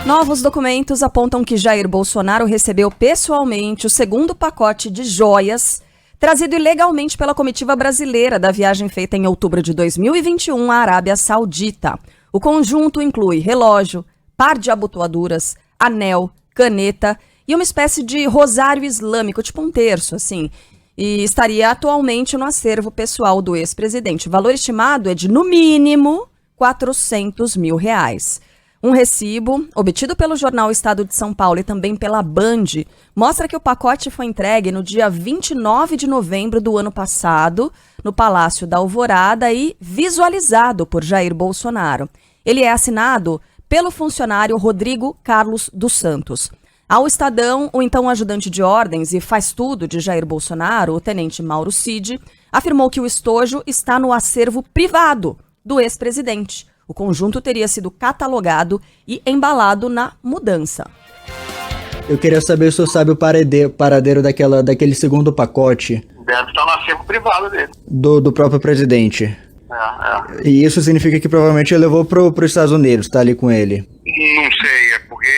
Novos documentos apontam que Jair Bolsonaro recebeu pessoalmente o segundo pacote de joias trazido ilegalmente pela comitiva brasileira da viagem feita em outubro de 2021 à Arábia Saudita. O conjunto inclui relógio, par de abotoaduras, anel, caneta e uma espécie de rosário islâmico, tipo um terço, assim. E estaria atualmente no acervo pessoal do ex-presidente. O valor estimado é de, no mínimo, R$400 mil. Um recibo, obtido pelo jornal Estado de São Paulo e também pela Band, mostra que o pacote foi entregue no dia 29 de novembro do ano passado, no Palácio da Alvorada e visualizado por Jair Bolsonaro. Ele é assinado pelo funcionário Rodrigo Carlos dos Santos. Ao Estadão, o então ajudante de ordens e faz tudo de Jair Bolsonaro, o tenente Mauro Cid, afirmou que o estojo está no acervo privado do ex-presidente. O conjunto teria sido catalogado e embalado na mudança. Eu queria saber se o senhor sabe o paradeiro daquele segundo pacote. Deve estar no acervo privado dele. Do próprio presidente. É. E isso significa que provavelmente ele levou pro Estados Unidos, tá ali com ele. Não sei, é porque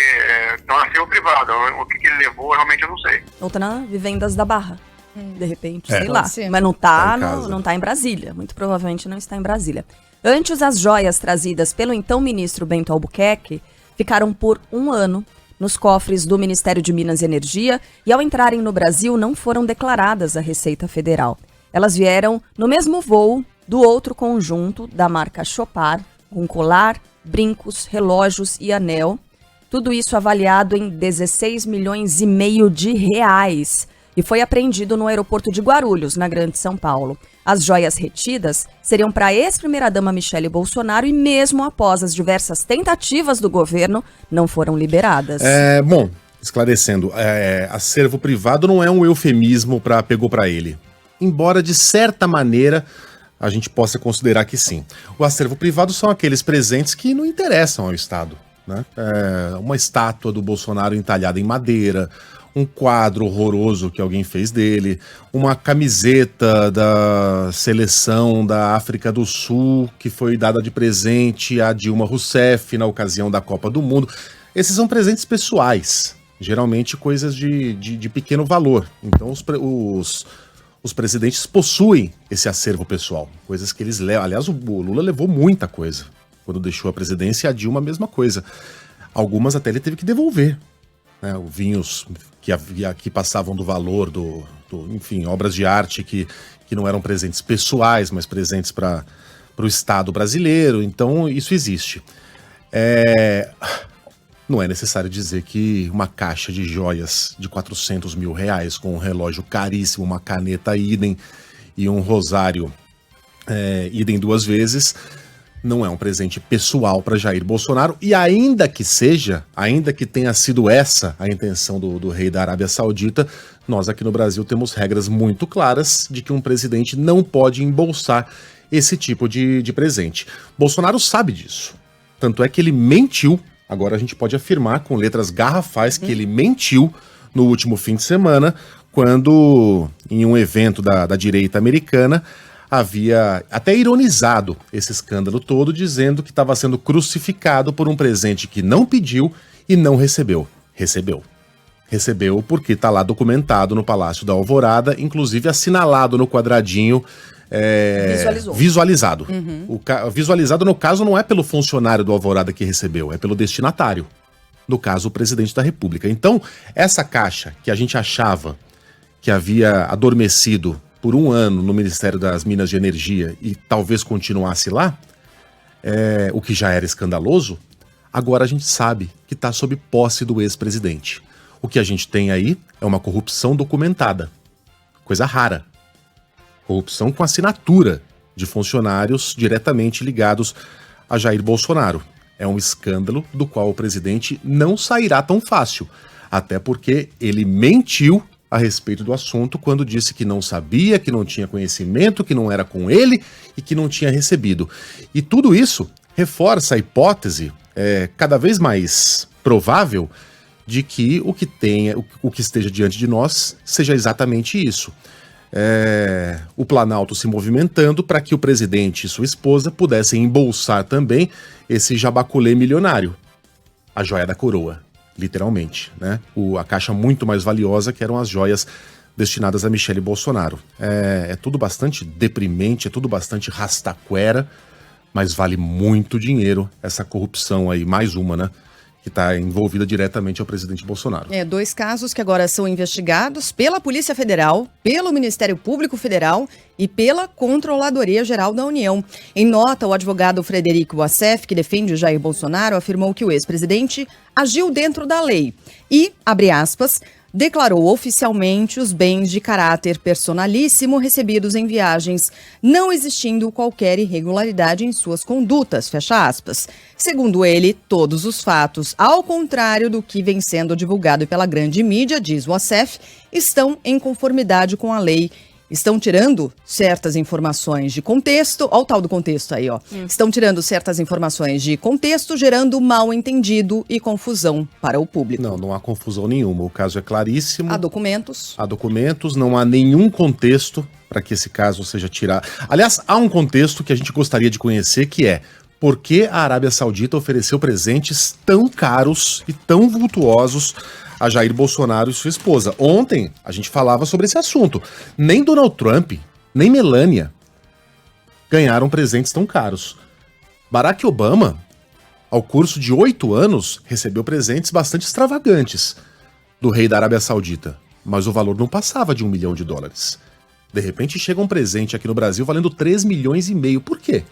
está no acervo privado. O que ele levou, realmente eu não sei. Ou tá na Vivendas da Barra, de repente, sei lá. ser. Mas não tá em Brasília. Muito provavelmente não está em Brasília. Antes, as joias trazidas pelo então ministro Bento Albuquerque ficaram por um ano nos cofres do Ministério de Minas e Energia e, ao entrarem no Brasil, não foram declaradas à Receita Federal. Elas vieram no mesmo voo do outro conjunto da marca Chopard, com colar, brincos, relógios e anel. Tudo isso avaliado em R$16,5 milhões e foi apreendido no aeroporto de Guarulhos, na Grande São Paulo. As joias retidas seriam para a ex-primeira-dama Michele Bolsonaro e mesmo após as diversas tentativas do governo, não foram liberadas. Bom, esclarecendo, acervo privado não é um eufemismo para pegou para ele. Embora, de certa maneira, a gente possa considerar que sim. O acervo privado são aqueles presentes que não interessam ao Estado, né? Uma estátua do Bolsonaro entalhada em madeira, um quadro horroroso que alguém fez dele, uma camiseta da seleção da África do Sul que foi dada de presente a Dilma Rousseff na ocasião da Copa do Mundo. Esses são presentes pessoais, geralmente coisas de pequeno valor. Então os presidentes possuem esse acervo pessoal, coisas que eles levam. Aliás, o Lula levou muita coisa. Quando deixou a presidência, a Dilma a mesma coisa. Algumas até ele teve que devolver. Vinhos que passavam do valor enfim, obras de arte que não eram presentes pessoais, mas presentes para o Estado brasileiro. Então, isso existe. Não é necessário dizer que uma caixa de joias de R$400 mil, com um relógio caríssimo, uma caneta idem e um rosário idem 2 vezes, não é um presente pessoal para Jair Bolsonaro, e ainda que tenha sido essa a intenção do rei da Arábia Saudita, nós aqui no Brasil temos regras muito claras de que um presidente não pode embolsar esse tipo de presente. Bolsonaro sabe disso, tanto é que ele mentiu, agora a gente pode afirmar com letras garrafais que ele mentiu no último fim de semana, quando em um evento da direita americana, havia até ironizado esse escândalo todo, dizendo que estava sendo crucificado por um presente que não pediu e não recebeu. Recebeu porque está lá documentado no Palácio da Alvorada, inclusive assinalado no quadradinho visualizado. Visualizado, no caso, não é pelo funcionário do Alvorada que recebeu, é pelo destinatário. No caso, o presidente da República. Então, essa caixa que a gente achava que havia adormecido por um ano no Ministério das Minas e Energia e talvez continuasse lá, o que já era escandaloso, agora a gente sabe que está sob posse do ex-presidente. O que a gente tem aí é uma corrupção documentada, coisa rara. Corrupção com assinatura de funcionários diretamente ligados a Jair Bolsonaro. É um escândalo do qual o presidente não sairá tão fácil, até porque ele mentiu a respeito do assunto quando disse que não sabia, que não tinha conhecimento, que não era com ele e que não tinha recebido. E tudo isso reforça a hipótese, cada vez mais provável, de que o que esteja diante de nós seja exatamente isso. O Planalto se movimentando para que o presidente e sua esposa pudessem embolsar também esse jabaculê milionário. a joia da coroa, literalmente, né? A caixa muito mais valiosa, que eram as joias destinadas a Michele Bolsonaro. É tudo bastante deprimente, é tudo bastante rastaquera, mas vale muito dinheiro essa corrupção aí, mais uma, né? Que está envolvida diretamente ao presidente Bolsonaro. 2 casos que agora são investigados pela Polícia Federal, pelo Ministério Público Federal e pela Controladoria Geral da União. Em nota, o advogado Frederico Wassef, que defende Jair Bolsonaro, afirmou que o ex-presidente agiu dentro da lei e, abre aspas, declarou oficialmente os bens de caráter personalíssimo recebidos em viagens, não existindo qualquer irregularidade em suas condutas, fecha aspas. Segundo ele, todos os fatos, ao contrário do que vem sendo divulgado pela grande mídia, diz Wassef, estão em conformidade com a lei. Estão tirando certas informações de contexto, olha o tal do contexto aí, ó. Estão tirando certas informações de contexto, gerando mal-entendido e confusão para o público. Não há confusão nenhuma, o caso é claríssimo. Há documentos. Há documentos, não há nenhum contexto para que esse caso seja tirado. Aliás, há um contexto que a gente gostaria de conhecer, que é por que a Arábia Saudita ofereceu presentes tão caros e tão vultuosos a Jair Bolsonaro e sua esposa. Ontem a gente falava sobre esse assunto. Nem Donald Trump, nem Melania ganharam presentes tão caros. Barack Obama, ao curso de 8 anos, recebeu presentes bastante extravagantes do rei da Arábia Saudita, mas o valor não passava de $1 milhão. De repente chega um presente aqui no Brasil valendo 3,5 milhões. Por quê?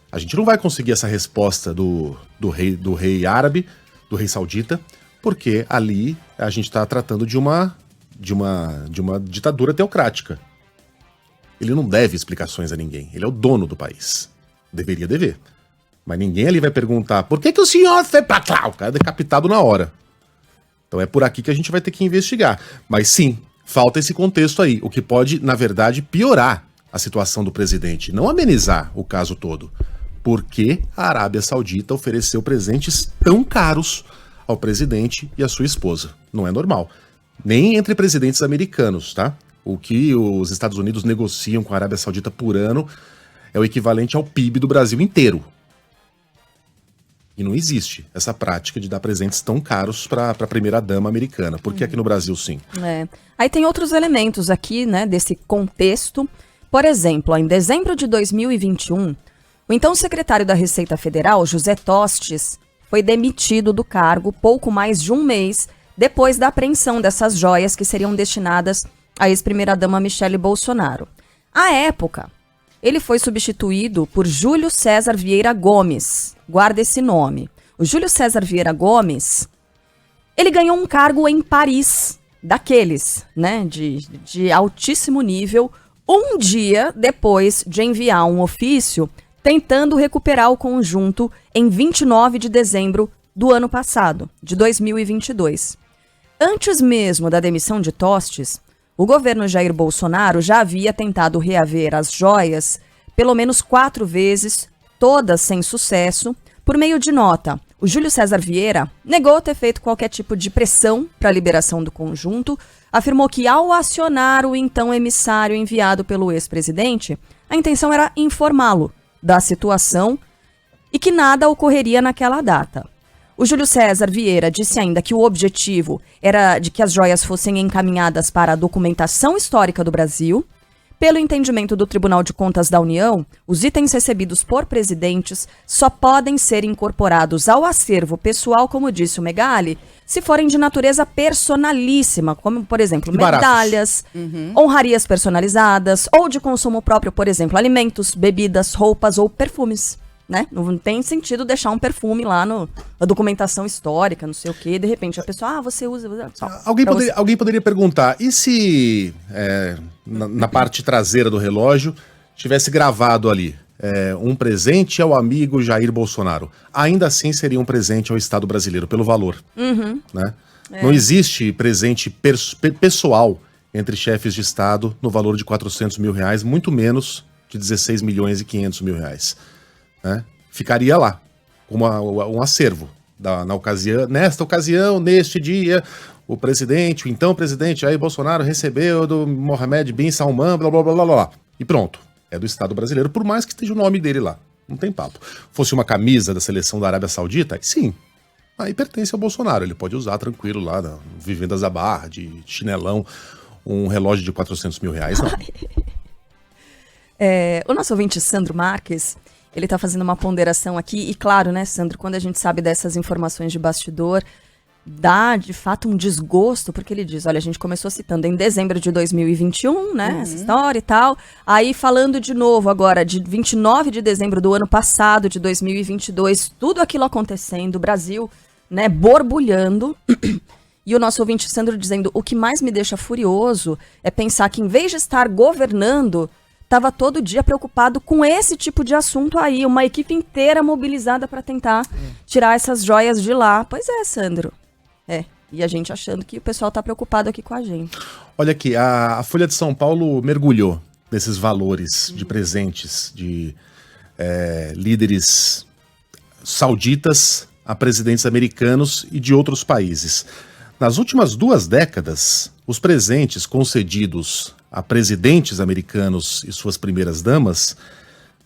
A gente não vai conseguir essa resposta do rei árabe, do rei saudita, porque ali a gente está tratando de uma ditadura teocrática. Ele não deve explicações a ninguém. Ele é o dono do país. Deveria dever. Mas ninguém ali vai perguntar por que o senhor foi pra lá? O cara é decapitado na hora. Então é por aqui que a gente vai ter que investigar. Mas sim, falta esse contexto aí, o que pode, na verdade, piorar a situação do presidente, não amenizar o caso todo. Por que a Arábia Saudita ofereceu presentes tão caros ao presidente e à sua esposa? Não é normal. Nem entre presidentes americanos, tá? O que os Estados Unidos negociam com a Arábia Saudita por ano é o equivalente ao PIB do Brasil inteiro. E não existe essa prática de dar presentes tão caros para a primeira-dama americana. Por que aqui no Brasil, sim? Aí tem outros elementos aqui, né, desse contexto. Por exemplo, em dezembro de 2021, o então secretário da Receita Federal, José Tostes, foi demitido do cargo pouco mais de um mês depois da apreensão dessas joias que seriam destinadas à ex-primeira-dama Michele Bolsonaro. À época, ele foi substituído por Júlio César Vieira Gomes. Guarda esse nome. O Júlio César Vieira Gomes, ele ganhou um cargo em Paris, daqueles, né, de altíssimo nível, um dia depois de enviar um ofício tentando recuperar o conjunto em 29 de dezembro do ano passado, de 2022. Antes mesmo da demissão de Tostes, o governo Jair Bolsonaro já havia tentado reaver as joias pelo menos 4 vezes, todas sem sucesso. Por meio de nota, o Júlio César Vieira negou ter feito qualquer tipo de pressão para a liberação do conjunto, afirmou que ao acionar o então emissário enviado pelo ex-presidente, a intenção era informá-lo da situação e que nada ocorreria naquela data. O Júlio César Vieira disse ainda que o objetivo era de que as joias fossem encaminhadas para a documentação histórica do Brasil. Pelo entendimento do Tribunal de Contas da União, os itens recebidos por presidentes só podem ser incorporados ao acervo pessoal, como disse o Megali, se forem de natureza personalíssima, como, por exemplo, medalhas, honrarias personalizadas, ou de consumo próprio, por exemplo, alimentos, bebidas, roupas ou perfumes. Né? Não tem sentido deixar um perfume lá na documentação histórica, não sei o quê, de repente a pessoa, você usa... Alguém poderia perguntar, e se na parte traseira do relógio tivesse gravado ali um presente ao amigo Jair Bolsonaro? Ainda assim seria um presente ao Estado brasileiro, pelo valor. Né? Não existe presente pessoal entre chefes de Estado no valor de R$400 mil, muito menos de 16 milhões e 500 mil reais. Né? Ficaria lá, um acervo. Nesta ocasião, neste dia, o então presidente Jair Bolsonaro recebeu do Mohammed bin Salman, blá blá blá blá blá. E pronto, é do Estado brasileiro, por mais que esteja o nome dele lá. Não tem papo. Fosse uma camisa da seleção da Arábia Saudita, sim. aí pertence ao Bolsonaro. Ele pode usar tranquilo lá, na Vivendas da Barra, de chinelão, um relógio de R$400 mil, não. O nosso ouvinte, Sandro Marques, ele está fazendo uma ponderação aqui, e claro, né, Sandro, quando a gente sabe dessas informações de bastidor, dá, de fato, um desgosto, porque ele diz, olha, a gente começou citando em dezembro de 2021, né, essa história e tal, aí falando de novo agora, de 29 de dezembro do ano passado, de 2022, tudo aquilo acontecendo, o Brasil, né, borbulhando, e o nosso ouvinte Sandro dizendo, o que mais me deixa furioso é pensar que, em vez de estar governando, estava todo dia preocupado com esse tipo de assunto aí, uma equipe inteira mobilizada para tentar tirar essas joias de lá. Pois é, Sandro. E a gente achando que o pessoal está preocupado aqui com a gente. Olha aqui, a Folha de São Paulo mergulhou nesses valores de presentes de líderes sauditas a presidentes americanos e de outros países. Nas últimas 2 décadas, os presentes concedidos a presidentes americanos e suas primeiras damas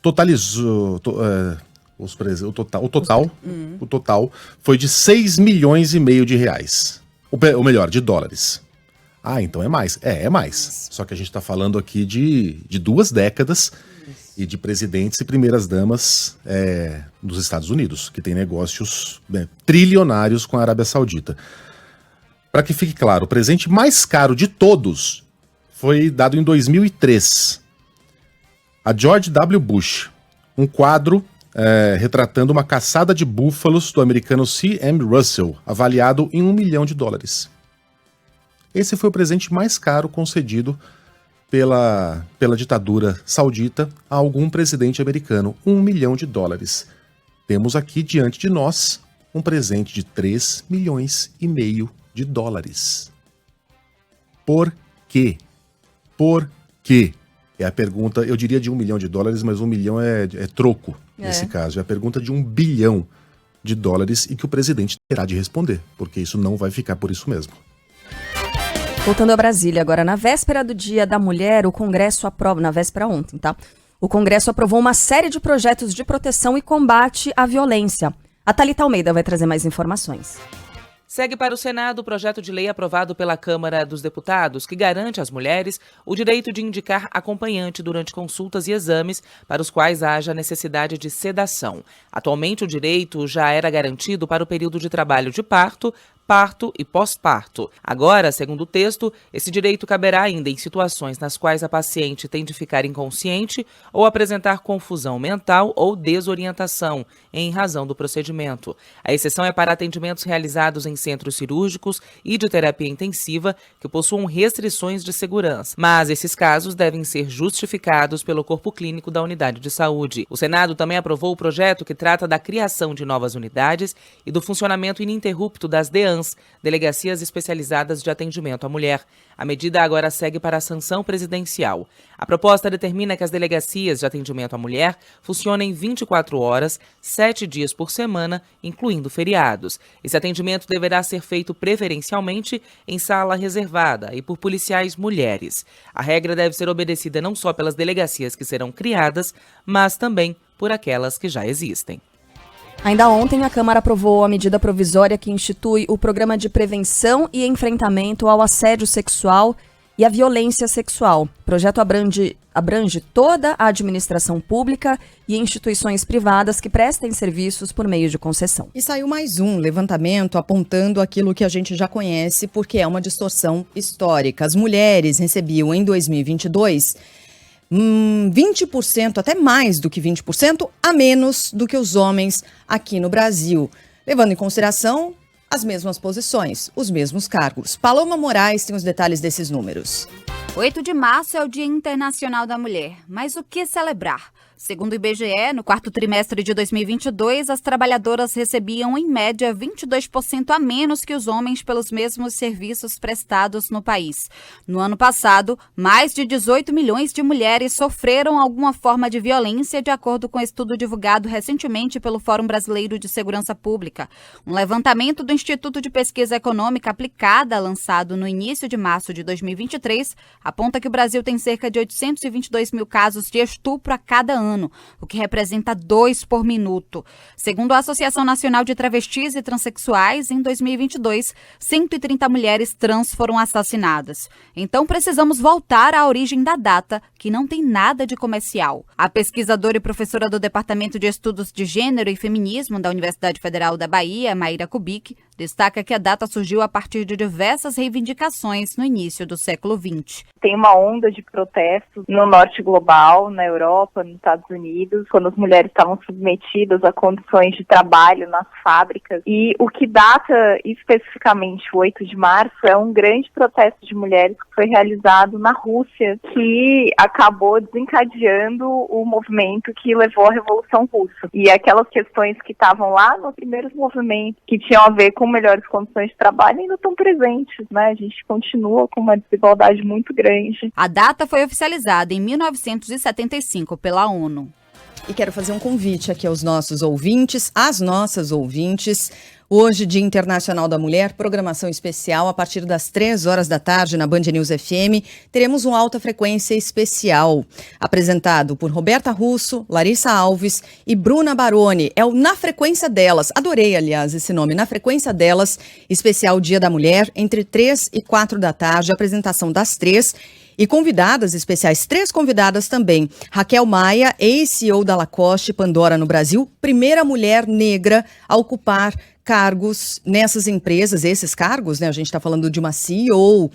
totalizou... O total foi de 6 milhões e meio de reais. Ou melhor, de dólares. Ah, então é mais. É mais. Só que a gente está falando aqui de 2 décadas e de presidentes e primeiras damas dos Estados Unidos, que tem negócios trilionários com a Arábia Saudita. Para que fique claro, o presente mais caro de todos foi dado em 2003. A George W. Bush, um quadro retratando uma caçada de búfalos do americano C.M. Russell, avaliado em $1 milhão. Esse foi o presente mais caro concedido pela ditadura saudita a algum presidente americano, $1 milhão. Temos aqui diante de nós um presente de 3,5 milhões. Por quê? Por quê? É a pergunta, eu diria de $1 milhão, mas $1 milhão é troco nesse caso. É a pergunta de $1 bilhão e que o presidente terá de responder, porque isso não vai ficar por isso mesmo. Voltando a Brasília agora, na véspera do Dia da Mulher, o Congresso aprova, na véspera ontem, tá? O Congresso aprovou uma série de projetos de proteção e combate à violência. A Thalita Almeida vai trazer mais informações. Segue para o Senado o projeto de lei aprovado pela Câmara dos Deputados que garante às mulheres o direito de indicar acompanhante durante consultas e exames para os quais haja necessidade de sedação. Atualmente, o direito já era garantido para o período de trabalho de parto e pós-parto. Agora, segundo o texto, esse direito caberá ainda em situações nas quais a paciente tem de ficar inconsciente ou apresentar confusão mental ou desorientação em razão do procedimento. A exceção é para atendimentos realizados em centros cirúrgicos e de terapia intensiva que possuam restrições de segurança, mas esses casos devem ser justificados pelo corpo clínico da unidade de saúde. O Senado também aprovou o projeto que trata da criação de novas unidades e do funcionamento ininterrupto das DEANs, Delegacias Especializadas de Atendimento à Mulher. A medida agora segue para a sanção presidencial. A proposta determina que as delegacias de atendimento à mulher funcionem 24 horas, 7 dias por semana, incluindo feriados. Esse atendimento deverá ser feito preferencialmente em sala reservada e por policiais mulheres. A regra deve ser obedecida não só pelas delegacias que serão criadas, mas também por aquelas que já existem. Ainda ontem, a Câmara aprovou a medida provisória que institui o Programa de Prevenção e Enfrentamento ao Assédio Sexual e à Violência Sexual. O projeto abrange toda a administração pública e instituições privadas que prestem serviços por meio de concessão. E saiu mais um levantamento apontando aquilo que a gente já conhece, porque é uma distorção histórica. As mulheres recebiam em 2022 20%, até mais do que 20%, a menos do que os homens aqui no Brasil, levando em consideração as mesmas posições, os mesmos cargos. Paloma Moraes tem os detalhes desses números. 8 de março é o Dia Internacional da Mulher, mas o que celebrar? Segundo o IBGE, no quarto trimestre de 2022, as trabalhadoras recebiam, em média, 22% a menos que os homens pelos mesmos serviços prestados no país. No ano passado, mais de 18 milhões de mulheres sofreram alguma forma de violência, de acordo com um estudo divulgado recentemente pelo Fórum Brasileiro de Segurança Pública. Um levantamento do Instituto de Pesquisa Econômica Aplicada, lançado no início de março de 2023, aponta que o Brasil tem cerca de 822 mil casos de estupro a cada ano. ano, o que representa 2 por minuto. Segundo a Associação Nacional de Travestis e Transsexuais, em 2022, 130 mulheres trans foram assassinadas. Então precisamos voltar à origem da data, que não tem nada de comercial. A pesquisadora e professora do Departamento de Estudos de Gênero e Feminismo da Universidade Federal da Bahia, Maíra Kubik, destaca que a data surgiu a partir de diversas reivindicações no início do século XX. Tem uma onda de protestos no norte global, na Europa, nos Estados Unidos, quando as mulheres estavam submetidas a condições de trabalho nas fábricas. E o que data especificamente o 8 de março é um grande protesto de mulheres que foi realizado na Rússia, que acabou desencadeando o movimento que levou à Revolução Russa. E aquelas questões que estavam lá nos primeiros movimentos, que tinham a ver com melhores condições de trabalho, ainda estão presentes, né? A gente continua com uma desigualdade muito grande. A data foi oficializada em 1975 pela ONU. E quero fazer um convite aqui aos nossos ouvintes, às nossas ouvintes. Hoje, Dia Internacional da Mulher, programação especial a partir das 3 horas da tarde na Band News FM. Teremos um Alta Frequência especial, apresentado por Roberta Russo, Larissa Alves e Bruna Baroni. É o Na Frequência Delas, adorei, aliás, esse nome, Na Frequência Delas, especial Dia da Mulher, entre 3 e 4 da tarde, apresentação das 3. E convidadas especiais, 3 convidadas também. Raquel Maia, ex-CEO da Lacoste Pandora no Brasil, primeira mulher negra a ocupar cargos nessas empresas, esses cargos, né? A gente está falando de uma CEO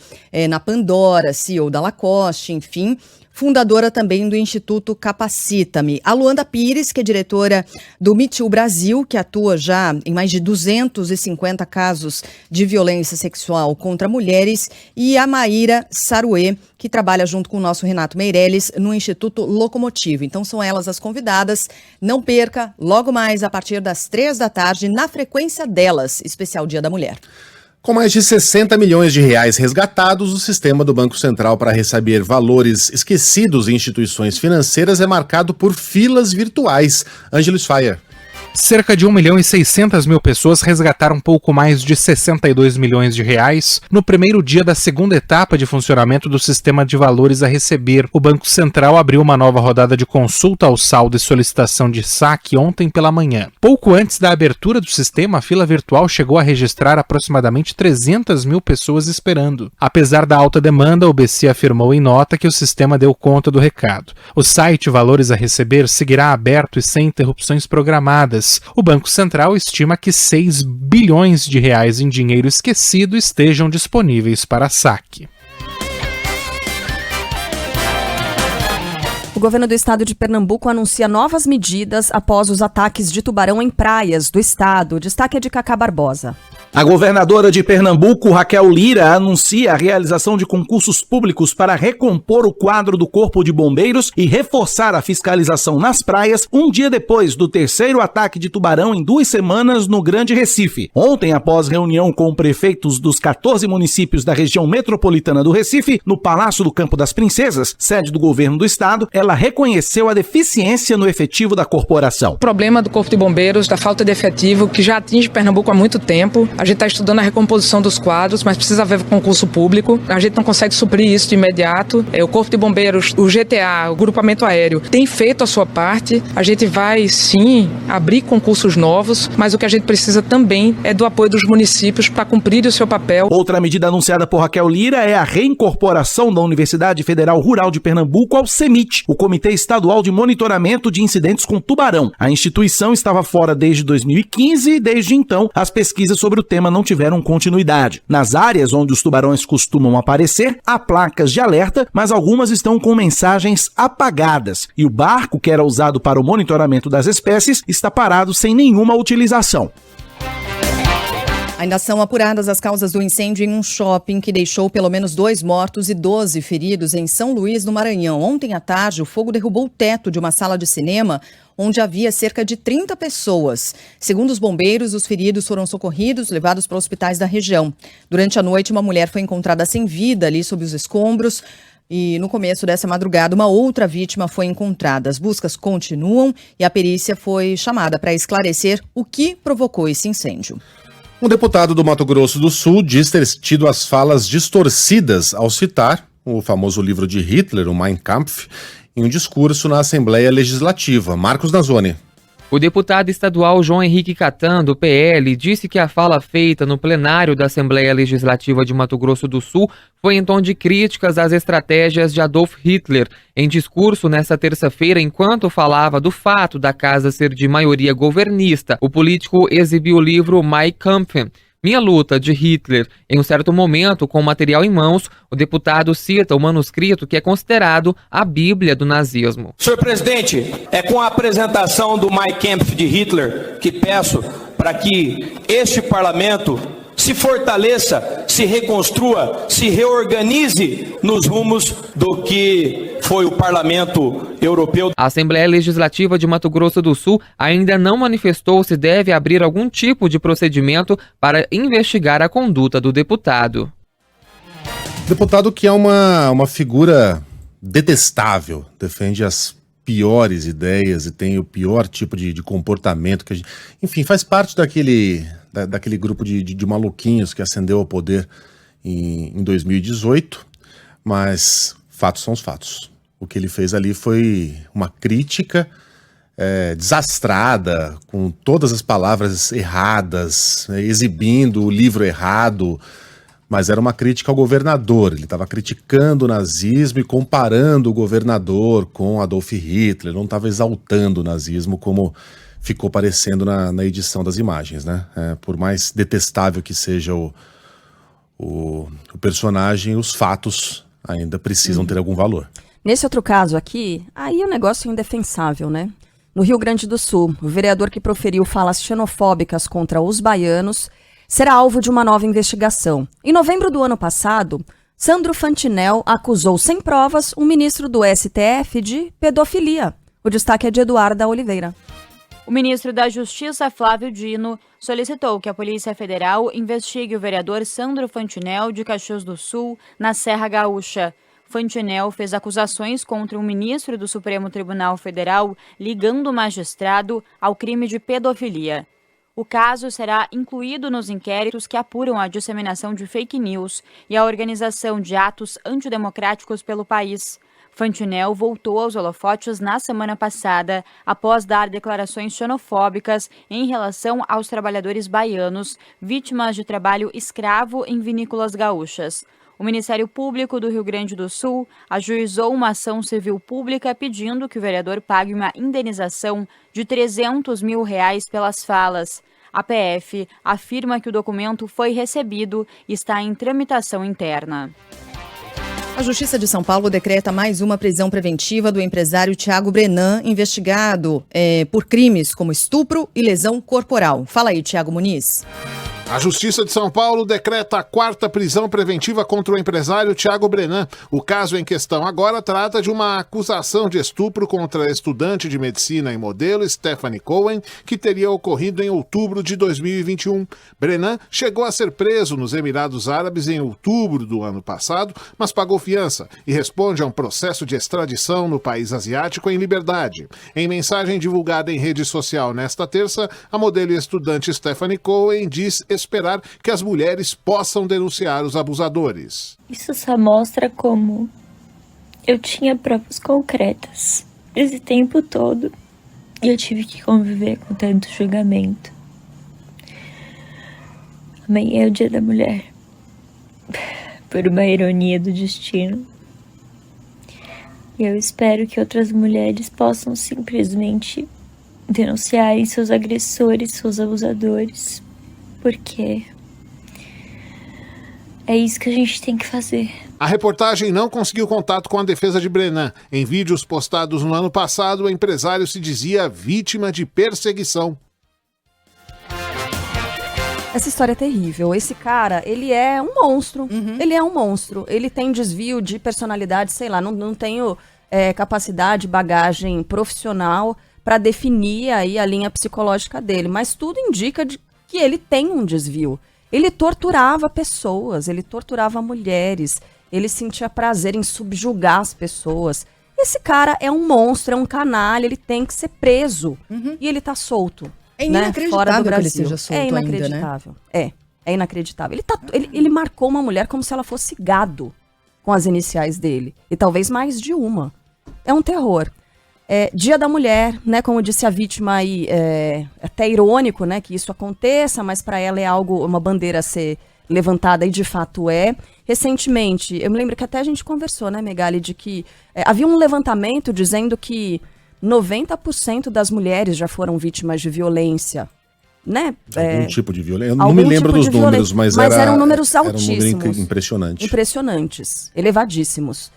na Pandora, CEO da Lacoste, enfim. Fundadora também do Instituto Capacita-me. A Luanda Pires, que é diretora do Me Too Brasil, que atua já em mais de 250 casos de violência sexual contra mulheres. E a Maíra Saruê, que trabalha junto com o nosso Renato Meirelles no Instituto Locomotivo. Então são elas as convidadas. Não perca, logo mais a partir das 3 da tarde, Na Frequência Delas, especial Dia da Mulher. Com mais de 60 milhões de reais resgatados, o sistema do Banco Central para receber valores esquecidos em instituições financeiras é marcado por filas virtuais. Ângelos Faia. Cerca de 1.600.000 pessoas resgataram pouco mais de 62 milhões de reais no primeiro dia da segunda etapa de funcionamento do sistema de valores a receber. O Banco Central abriu uma nova rodada de consulta ao saldo e solicitação de saque ontem pela manhã. Pouco antes da abertura do sistema, a fila virtual chegou a registrar aproximadamente 300.000 pessoas esperando. Apesar da alta demanda, o BC afirmou em nota que o sistema deu conta do recado. O site Valores a Receber seguirá aberto e sem interrupções programadas. O Banco Central estima que 6 bilhões de reais em dinheiro esquecido estejam disponíveis para saque. O governo do estado de Pernambuco anuncia novas medidas após os ataques de tubarão em praias do estado. O destaque é de Cacá Barbosa. A governadora de Pernambuco, Raquel Lira, anuncia a realização de concursos públicos para recompor o quadro do Corpo de Bombeiros e reforçar a fiscalização nas praias um dia depois do terceiro ataque de tubarão em 2 semanas no Grande Recife. Ontem, após reunião com prefeitos dos 14 municípios da região metropolitana do Recife, no Palácio do Campo das Princesas, sede do governo do estado, ela reconheceu a deficiência no efetivo da corporação. O problema do Corpo de Bombeiros, da falta de efetivo, que já atinge Pernambuco há muito tempo. A gente está estudando a recomposição dos quadros, mas precisa haver concurso público. A gente não consegue suprir isso de imediato. O Corpo de Bombeiros, o GTA, o Grupamento Aéreo, tem feito a sua parte. A gente vai, sim, abrir concursos novos, mas o que a gente precisa também é do apoio dos municípios para cumprir o seu papel. Outra medida anunciada por Raquel Lira é a reincorporação da Universidade Federal Rural de Pernambuco ao CEMIT, o Comitê Estadual de Monitoramento de Incidentes com Tubarão. A instituição estava fora desde 2015 e, desde então, as pesquisas sobre o tema não tiveram continuidade. Nas áreas onde os tubarões costumam aparecer, há placas de alerta, mas algumas estão com mensagens apagadas. E o barco, que era usado para o monitoramento das espécies, está parado sem nenhuma utilização. Ainda são apuradas as causas do incêndio em um shopping que deixou pelo menos 2 mortos e 12 feridos em São Luís, no Maranhão. Ontem à tarde, o fogo derrubou o teto de uma sala de cinema onde havia cerca de 30 pessoas. Segundo os bombeiros, os feridos foram socorridos, levados para hospitais da região. Durante a noite, uma mulher foi encontrada sem vida ali sob os escombros. E no começo dessa madrugada, uma outra vítima foi encontrada. As buscas continuam e a perícia foi chamada para esclarecer o que provocou esse incêndio. Um deputado do Mato Grosso do Sul diz ter tido as falas distorcidas ao citar o famoso livro de Hitler, o Mein Kampf, em um discurso na Assembleia Legislativa. Marcos Nazoni. O deputado estadual João Henrique Catan, do PL, disse que a fala feita no plenário da Assembleia Legislativa de Mato Grosso do Sul foi em tom de críticas às estratégias de Adolf Hitler. Em discurso nesta terça-feira, enquanto falava do fato da casa ser de maioria governista, o político exibiu o livro Mein Kampf, Minha Luta, de Hitler. Em um certo momento, com o material em mãos, o deputado cita o manuscrito que é considerado a Bíblia do nazismo. Senhor presidente, é com a apresentação do Mein Kampf de Hitler que peço para que este parlamento se fortaleça, se reconstrua, se reorganize nos rumos do que foi o Parlamento Europeu. A Assembleia Legislativa de Mato Grosso do Sul ainda não manifestou se deve abrir algum tipo de procedimento para investigar a conduta do deputado. Deputado que é uma figura detestável, defende as piores ideias e tem o pior tipo de comportamento que a gente, enfim, faz parte daquele grupo de maluquinhos que ascendeu ao poder em 2018, mas fatos são os fatos. O que ele fez ali foi uma crítica desastrada, com todas as palavras erradas, exibindo o livro errado, mas era uma crítica ao governador. Ele estava criticando o nazismo e comparando o governador com Adolf Hitler, não estava exaltando o nazismo como ficou parecendo na edição das imagens, né? Por mais detestável que seja o personagem, os fatos ainda precisam ter algum valor. Nesse outro caso aqui, aí o negócio é indefensável, né? No Rio Grande do Sul, o vereador que proferiu falas xenofóbicas contra os baianos será alvo de uma nova investigação. Em novembro do ano passado, Sandro Fantinel acusou sem provas o ministro do STF de pedofilia. O destaque é de Eduarda Oliveira. O ministro da Justiça, Flávio Dino, solicitou que a Polícia Federal investigue o vereador Sandro Fantinel de Caxias do Sul, na Serra Gaúcha. Fantinel fez acusações contra um ministro do Supremo Tribunal Federal, ligando o magistrado ao crime de pedofilia. O caso será incluído nos inquéritos que apuram a disseminação de fake news e a organização de atos antidemocráticos pelo país. Fantinel voltou aos holofotes na semana passada, após dar declarações xenofóbicas em relação aos trabalhadores baianos, vítimas de trabalho escravo em vinícolas gaúchas. O Ministério Público do Rio Grande do Sul ajuizou uma ação civil pública pedindo que o vereador pague uma indenização de R$300 mil pelas falas. A PF afirma que o documento foi recebido e está em tramitação interna. A Justiça de São Paulo decreta mais uma prisão preventiva do empresário Thiago Brenan, investigado por crimes como estupro e lesão corporal. Fala aí, Thiago Muniz. A Justiça de São Paulo decreta a 4ª prisão preventiva contra o empresário Thiago Brenan. O caso em questão agora trata de uma acusação de estupro contra a estudante de medicina e modelo Stephanie Cohen, que teria ocorrido em outubro de 2021. Brenan chegou a ser preso nos Emirados Árabes em outubro do ano passado, mas pagou fiança e responde a um processo de extradição no país asiático em liberdade. Em mensagem divulgada em rede social nesta terça, a modelo e estudante Stephanie Cohen diz esperar que as mulheres possam denunciar os abusadores. Isso só mostra como eu tinha provas concretas esse tempo todo e eu tive que conviver com tanto julgamento. Amanhã é o Dia da Mulher, por uma ironia do destino. E eu espero que outras mulheres possam simplesmente denunciarem seus agressores, seus abusadores, porque é isso que a gente tem que fazer. A reportagem não conseguiu contato com a defesa de Brenan. Em vídeos postados no ano passado, o empresário se dizia vítima de perseguição. Essa história é terrível. Esse cara, ele é um monstro. Ele é um monstro. Ele tem desvio de personalidade, sei lá, não tenho capacidade, bagagem profissional para definir aí a linha psicológica dele. Mas tudo indica que ele tem um desvio. Ele torturava pessoas, ele torturava mulheres, ele sentia prazer em subjugar as pessoas. Esse cara é um monstro, é um canalha, ele tem que ser preso. E ele tá solto. É inacreditável fora do Brasil. Que ele seja solto ainda, né? É inacreditável. É inacreditável. Ele marcou uma mulher como se ela fosse gado com as iniciais dele. E talvez mais de uma. é um terror. Dia da Mulher, né, como disse a vítima aí, até irônico, né, que isso aconteça, mas para ela é algo, uma bandeira a ser levantada e de fato é. Recentemente, eu me lembro que até a gente conversou, né, Megali, de que havia um levantamento dizendo que 90% das mulheres já foram vítimas de violência, né? Algum tipo de violência. Eu não me lembro dos números, mas eram números altíssimos. Era um número impressionante. Impressionantes, elevadíssimos.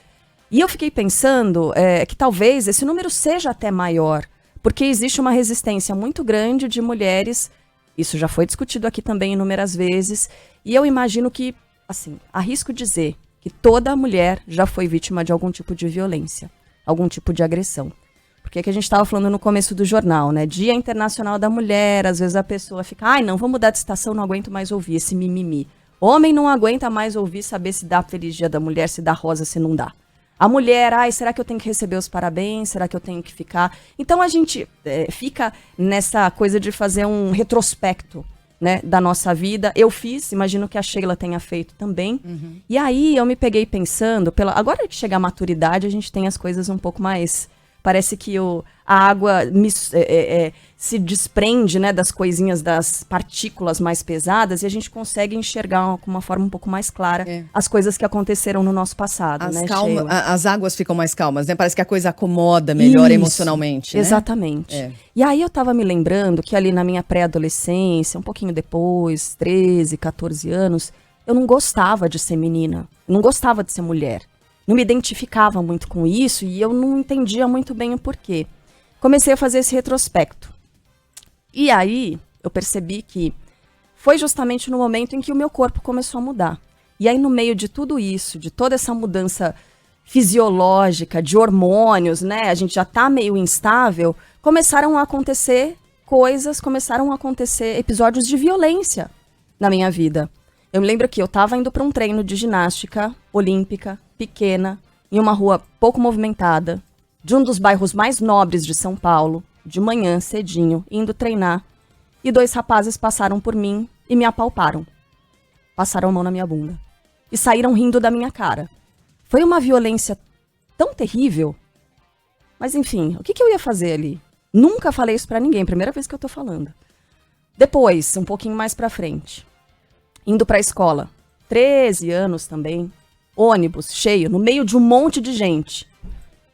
E eu fiquei pensando que talvez esse número seja até maior, porque existe uma resistência muito grande de mulheres, isso já foi discutido aqui também inúmeras vezes, e eu imagino que, assim, arrisco dizer que toda mulher já foi vítima de algum tipo de violência, algum tipo de agressão. Porque é que a gente estava falando no começo do jornal, né? Dia Internacional da Mulher, às vezes a pessoa fica, ai, não, vou mudar de estação, não aguento mais ouvir esse mimimi. Homem não aguenta mais ouvir, saber se dá Feliz Dia da Mulher, se dá rosa, se não dá. A mulher, ai, será que eu tenho que receber os parabéns? Será que eu tenho que ficar? Então a gente fica nessa coisa de fazer um retrospecto, né, da nossa vida. Eu fiz, imagino que a Sheila tenha feito também. Uhum. E aí eu me peguei pensando, agora que chega a maturidade, a gente tem as coisas um pouco mais... Parece que a água se desprende, né, das coisinhas, das partículas mais pesadas, e a gente consegue enxergar com uma forma um pouco mais clara as coisas que aconteceram no nosso passado. Né, as águas ficam mais calmas, né? Parece que a coisa acomoda melhor emocionalmente. Né? Exatamente. E aí eu estava me lembrando que ali na minha pré-adolescência, um pouquinho depois, 13, 14 anos, eu não gostava de ser menina, não gostava de ser mulher. Não me identificava muito com isso e eu não entendia muito bem o porquê. Comecei a fazer esse retrospecto. E aí eu percebi que foi justamente no momento em que o meu corpo começou a mudar. E aí no meio de tudo isso, de toda essa mudança fisiológica, de hormônios, né? A gente já tá meio instável, começaram a acontecer coisas, começaram a acontecer episódios de violência na minha vida. Eu me lembro que eu estava indo para um treino de ginástica olímpica, pequena, em uma rua pouco movimentada, de um dos bairros mais nobres de São Paulo, de manhã, cedinho, indo treinar, e 2 rapazes passaram por mim e me apalparam. Passaram a mão na minha bunda. E saíram rindo da minha cara. Foi uma violência tão terrível. Mas enfim, o que eu ia fazer ali? Nunca falei isso pra ninguém, primeira vez que eu tô falando. Depois, um pouquinho mais pra frente, indo pra escola, 13 anos também, ônibus cheio, no meio de um monte de gente.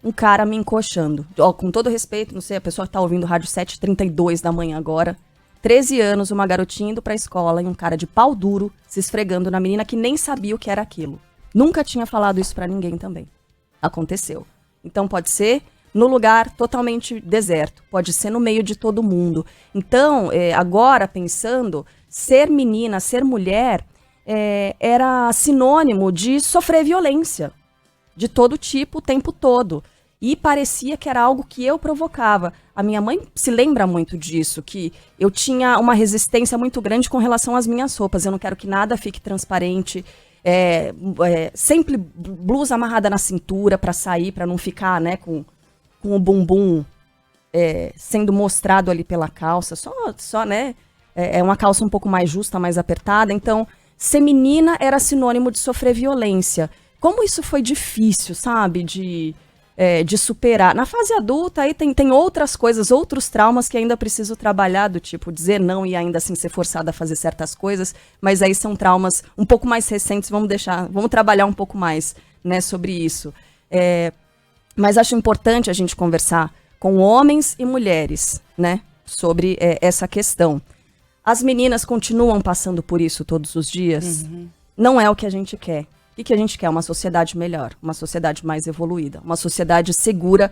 Um cara me encoxando. Com todo respeito, não sei, a pessoa que tá ouvindo rádio 7h32 da manhã agora. 13 anos, uma garotinha indo pra escola e um cara de pau duro se esfregando na menina que nem sabia o que era aquilo. Nunca tinha falado isso pra ninguém também. Aconteceu. Então pode ser no lugar totalmente deserto, pode ser no meio de todo mundo. Então, agora pensando, ser menina, ser mulher, era sinônimo de sofrer violência de todo tipo, o tempo todo. E parecia que era algo que eu provocava. A minha mãe se lembra muito disso, que eu tinha uma resistência muito grande com relação às minhas roupas. Eu não quero que nada fique transparente. Sempre blusa amarrada na cintura para sair, para não ficar, né, com o bumbum sendo mostrado ali pela calça. Só né, uma calça um pouco mais justa, mais apertada. Então, ser menina era sinônimo de sofrer violência. Como isso foi difícil, sabe, de superar. Na fase adulta, aí tem outras coisas, outros traumas que ainda preciso trabalhar, do tipo dizer não e ainda assim ser forçada a fazer certas coisas, mas aí são traumas um pouco mais recentes, vamos trabalhar um pouco mais, né, sobre isso. Mas acho importante a gente conversar com homens e mulheres, né, sobre essa questão. As meninas continuam passando por isso todos os dias? Uhum. Não é o que a gente quer. O que a gente quer? Uma sociedade melhor, uma sociedade mais evoluída, uma sociedade segura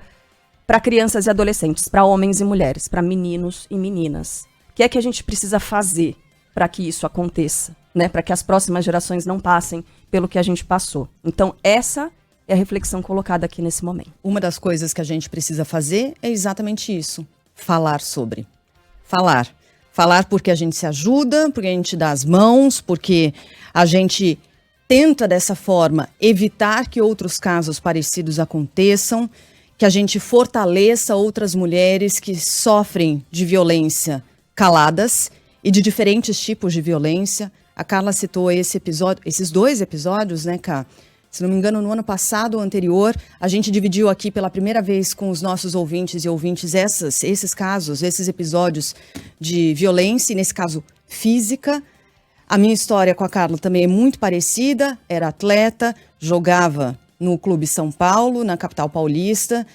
para crianças e adolescentes, para homens e mulheres, para meninos e meninas. O que é que a gente precisa fazer para que isso aconteça, né? Para que as próximas gerações não passem pelo que a gente passou. Então, essa é a reflexão colocada aqui nesse momento. Uma das coisas que a gente precisa fazer é exatamente isso. Falar sobre. Falar. Falar porque a gente se ajuda, porque a gente dá as mãos, porque a gente tenta dessa forma evitar que outros casos parecidos aconteçam, que a gente fortaleça outras mulheres que sofrem de violência caladas e de diferentes tipos de violência. A Carla citou esses 2 episódios, né, Cá? Se não me engano, no ano passado ou anterior, a gente dividiu aqui pela primeira vez com os nossos ouvintes e ouvintes esses casos, esses episódios de violência, e nesse caso física. A minha história com a Carla também é muito parecida, era atleta, jogava no Clube São Paulo, na capital paulista,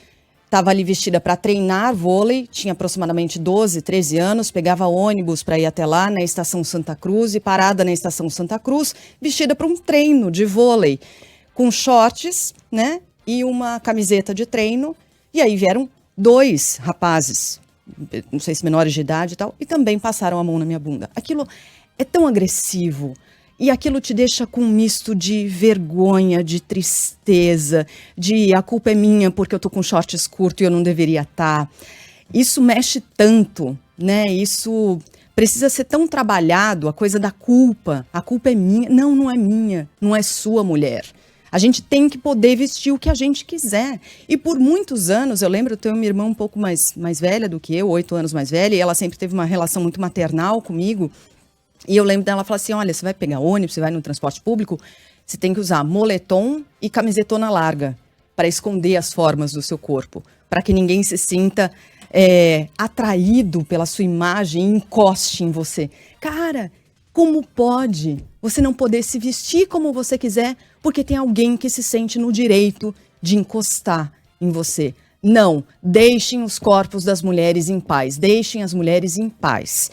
estava ali vestida para treinar vôlei, tinha aproximadamente 12, 13 anos, pegava ônibus para ir até lá na Estação Santa Cruz e parada na Estação Santa Cruz, vestida para um treino de vôlei, com shorts, né, e uma camiseta de treino, e aí vieram 2 rapazes, não sei se menores de idade e tal, e também passaram a mão na minha bunda. Aquilo é tão agressivo, e aquilo te deixa com um misto de vergonha, de tristeza, de a culpa é minha porque eu tô com shorts curtos e eu não deveria estar. Isso mexe tanto, né? Isso precisa ser tão trabalhado, a coisa da culpa. A culpa é minha. Não, não é minha, não é sua, mulher. A gente tem que poder vestir o que a gente quiser. E por muitos anos, eu lembro, eu tenho uma irmã um pouco mais velha do que eu, 8 anos mais velha, e ela sempre teve uma relação muito maternal comigo. E eu lembro dela falar assim, olha, você vai pegar ônibus, você vai no transporte público, você tem que usar moletom e camisetona larga para esconder as formas do seu corpo, para que ninguém se sinta atraído pela sua imagem e encoste em você. Cara, como pode você não poder se vestir como você quiser porque tem alguém que se sente no direito de encostar em você? Não, deixem os corpos das mulheres em paz, deixem as mulheres em paz.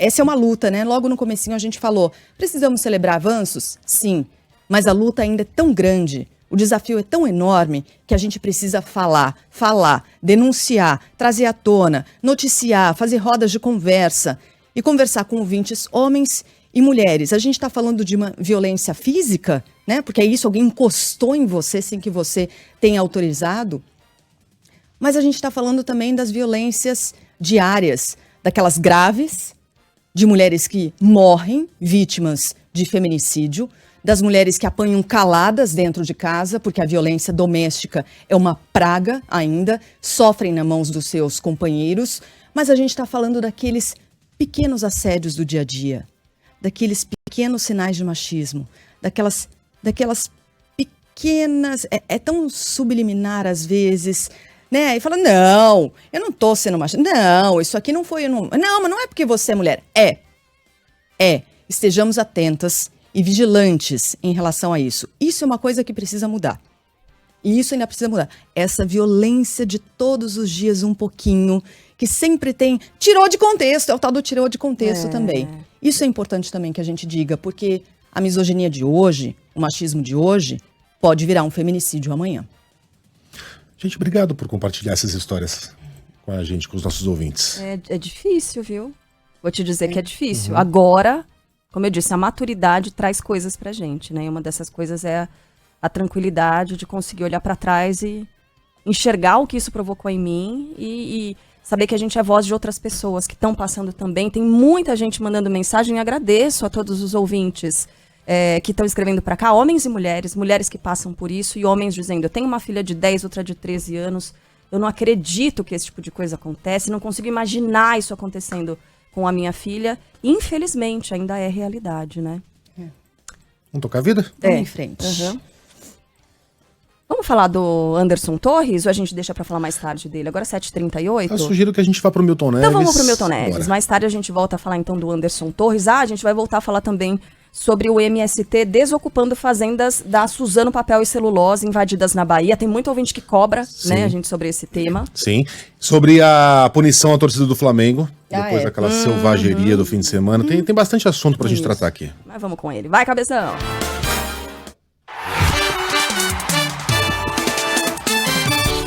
Essa é uma luta, né? Logo no comecinho a gente falou, precisamos celebrar avanços? Sim, mas a luta ainda é tão grande, o desafio é tão enorme que a gente precisa falar, denunciar, trazer à tona, noticiar, fazer rodas de conversa e conversar com ouvintes, homens e mulheres. A gente está falando de uma violência física, né? Porque é isso, alguém encostou em você sem que você tenha autorizado. Mas a gente está falando também das violências diárias, daquelas graves, de mulheres que morrem, vítimas de feminicídio, das mulheres que apanham caladas dentro de casa, porque a violência doméstica é uma praga ainda, sofrem nas mãos dos seus companheiros, mas a gente está falando daqueles pequenos assédios do dia a dia, daqueles pequenos sinais de machismo, daquelas pequenas... É tão subliminar às vezes... Né? E fala, não, eu não tô sendo machista. Não, isso aqui não foi... Não, mas não é porque você é mulher. Estejamos atentas e vigilantes em relação a isso. Isso é uma coisa que precisa mudar. E isso ainda precisa mudar. Essa violência de todos os dias um pouquinho, que sempre tem... Tirou de contexto, é o tal do tirou de contexto também. Isso é importante também que a gente diga, porque a misoginia de hoje, o machismo de hoje, pode virar um feminicídio amanhã. Gente, obrigado por compartilhar essas histórias com a gente, com os nossos ouvintes. É difícil, viu? Vou te dizer que é difícil. Agora, como eu disse, a maturidade traz coisas pra gente, né? E uma dessas coisas é a tranquilidade de conseguir olhar pra trás e enxergar o que isso provocou em mim e saber que a gente é voz de outras pessoas que estão passando também. Tem muita gente mandando mensagem e agradeço a todos os ouvintes que estão escrevendo para cá, homens e mulheres, mulheres que passam por isso e homens dizendo, eu tenho uma filha de 10, outra de 13 anos, eu não acredito que esse tipo de coisa acontece, não consigo imaginar isso acontecendo com a minha filha, infelizmente ainda é realidade, né? Vamos tocar a vida? Vamos em frente. Vamos falar do Anderson Torres ou a gente deixa para falar mais tarde dele? Agora 7h38. Eu sugiro que a gente vá pro Milton Neves. Então vamos pro Milton Neves. Bora. Mais tarde a gente volta a falar então do Anderson Torres. A gente vai voltar a falar também sobre o MST desocupando fazendas da Suzano Papel e Celulose invadidas na Bahia. Tem muito ouvinte que cobra, né, a gente sobre esse tema. Sim. Sobre a punição à torcida do Flamengo, depois daquela selvageria do fim de semana. Tem bastante assunto pra gente tratar aqui. Mas vamos com ele. Vai, cabeção!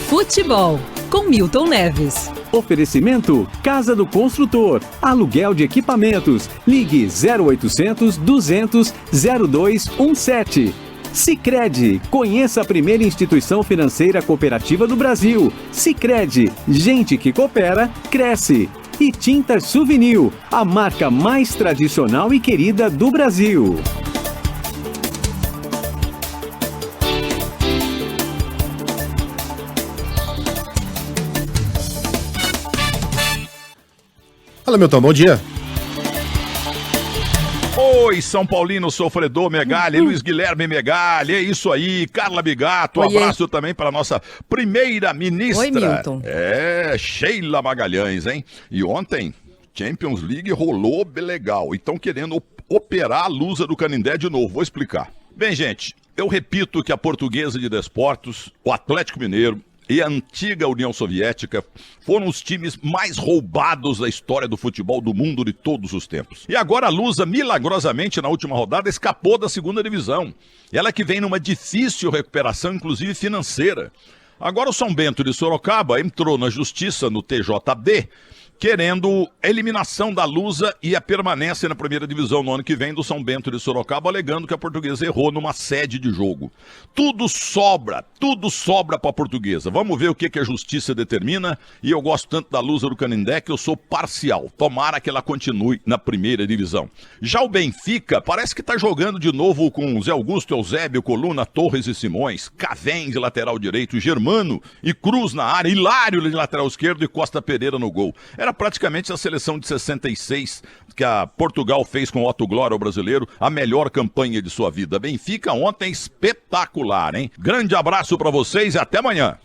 Futebol, com Milton Neves. Oferecimento Casa do Construtor, aluguel de equipamentos, ligue 0800 200 0217. Sicredi, conheça a primeira instituição financeira cooperativa do Brasil. Sicredi, gente que coopera, cresce. E Tintas Souvenir, a marca mais tradicional e querida do Brasil. Fala, Milton, bom dia. Oi, São Paulino sofredor Megali, Luiz Guilherme Megali, é isso aí, Carla Bigato, Oiê. abraço também para nossa primeira ministra. Oi, Milton. Sheila Magalhães, hein? E ontem, Champions League rolou legal, e estão querendo operar a Lusa do Canindé de novo, vou explicar. Bem, gente, eu repito que a Portuguesa de Desportos, o Atlético Mineiro e a antiga União Soviética foram os times mais roubados da história do futebol do mundo de todos os tempos. E agora a Lusa, milagrosamente, na última rodada, escapou da segunda divisão. Ela que vem numa difícil recuperação, inclusive financeira. Agora o São Bento de Sorocaba entrou na justiça no TJD, querendo a eliminação da Lusa e a permanência na primeira divisão no ano que vem do São Bento de Sorocaba, alegando que a Portuguesa errou numa sede de jogo. Tudo sobra para a Portuguesa. Vamos ver o que a justiça determina, e eu gosto tanto da Lusa do Canindé que eu sou parcial. Tomara que ela continue na primeira divisão. Já o Benfica parece que está jogando de novo com Zé Augusto, Eusébio, Coluna, Torres e Simões, Cavém de lateral direito, Germano e Cruz na área, Hilário de lateral esquerdo e Costa Pereira no gol. Era praticamente a seleção de 66 que a Portugal fez com o Otto Glória, o brasileiro, a melhor campanha de sua vida. Benfica ontem espetacular, hein? Grande abraço para vocês e até amanhã.